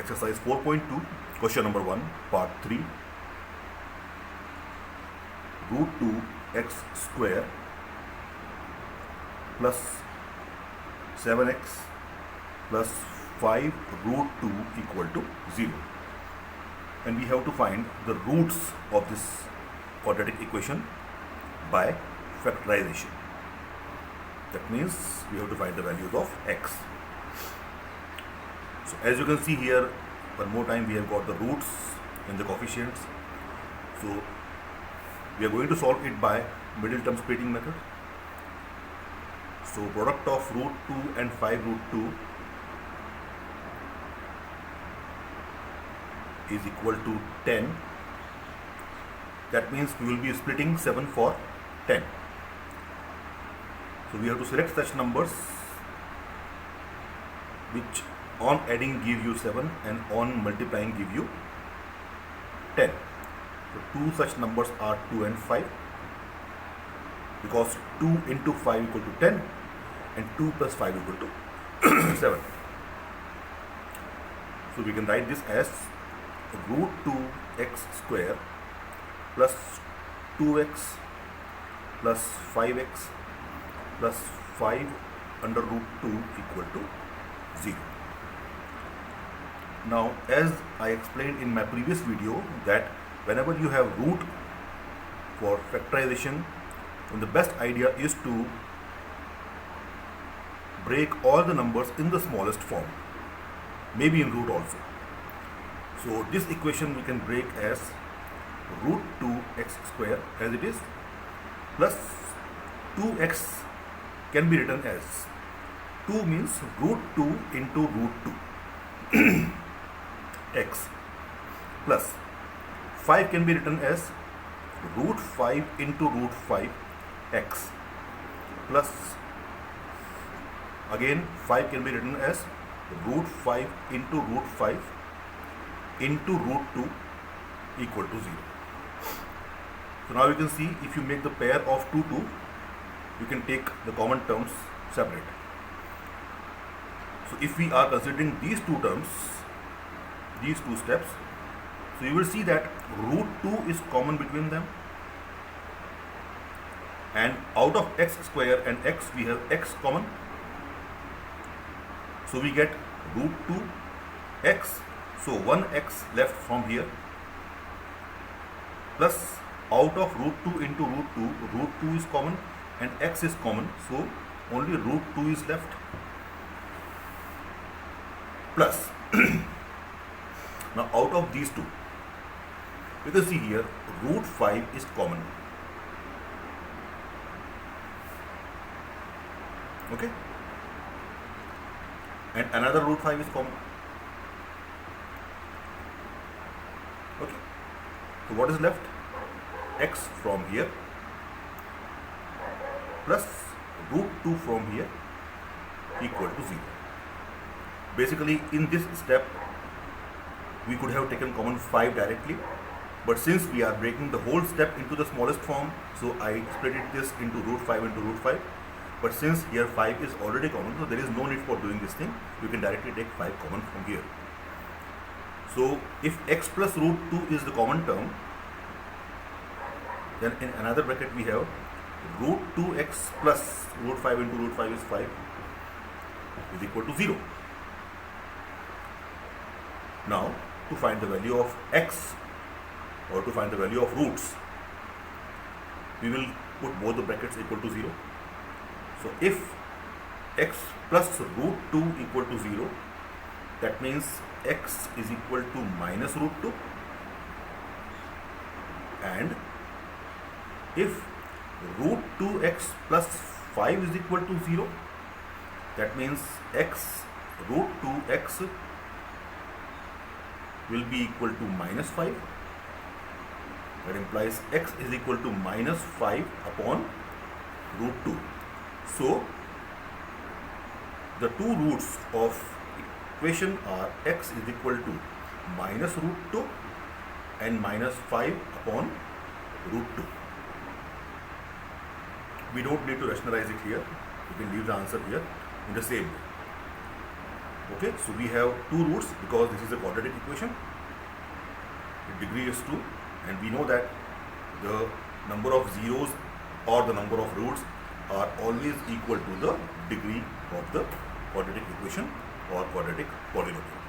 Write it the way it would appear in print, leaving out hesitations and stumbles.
Exercise 4.2, question number 1, part 3. Root 2 x square plus 7x plus 5 root 2 equal to 0. And we have to find the roots of this quadratic equation by factorization. That means we have to find the values of x. So as you can see here, one more time we have got the roots and the coefficients. So we are going to solve it by middle term splitting method. So product of root 2 and 5 root 2 is equal to 10. That means we will be splitting 7 for 10. So we have to select such numbers which on adding give you 7 and on multiplying give you 10. So two such numbers are 2 and 5, because 2 into 5 equal to 10 and 2 plus 5 equal to 7. So we can write this as root 2x square plus 2x plus 5x plus 5 under root 2 equal to 0. Now, as I explained in my previous video, that whenever you have root for factorization, then the best idea is to break all the numbers in the smallest form, maybe in root also. So this equation we can break as root 2x square as it is, plus 2x can be written as 2 means root 2 into root 2 x, plus 5 can be written as root 5 into root 5 x, plus again 5 can be written as root 5 into root 5 into root 2 equal to 0. So now you can see, if you make the pair of 2, you can take the common terms separate. So if we are considering these two terms, these two steps, so you will see that root 2 is common between them, and out of x square and x we have x common. So we get root 2x, so 1x left from here, plus out of root 2 into root 2, root 2 is common and x is common, so only root 2 is left, plus now out of these two, you can see here root 5 is common. Okay, and another root 5 is common. Okay, so what is left? X from here plus root 2 from here equal to 0. Basically, in this step we could have taken common 5 directly, but since we are breaking the whole step into the smallest form, so I split it this into root 5 into root 5. But since here 5 is already common, so there is no need for doing this thing. You can directly take 5 common from here. So if x plus root 2 is the common term, then in another bracket we have root 2x plus root 5 into root 5 is 5 is equal to 0. Now, to find the value of x, or to find the value of roots, we will put both the brackets equal to 0. So if x plus root 2 equal to 0, that means x is equal to minus root 2, and if root 2x plus 5 is equal to 0, that means x root 2x will be equal to minus 5. That implies x is equal to minus 5 upon root 2. So the two roots of equation are x is equal to minus root 2 and minus 5 upon root 2. We don't need to rationalize it here. You can leave the answer here in the same way. Okay, so we have two roots because this is a quadratic equation. The degree is 2, and we know that the number of zeros or the number of roots are always equal to the degree of the quadratic equation or quadratic polynomial.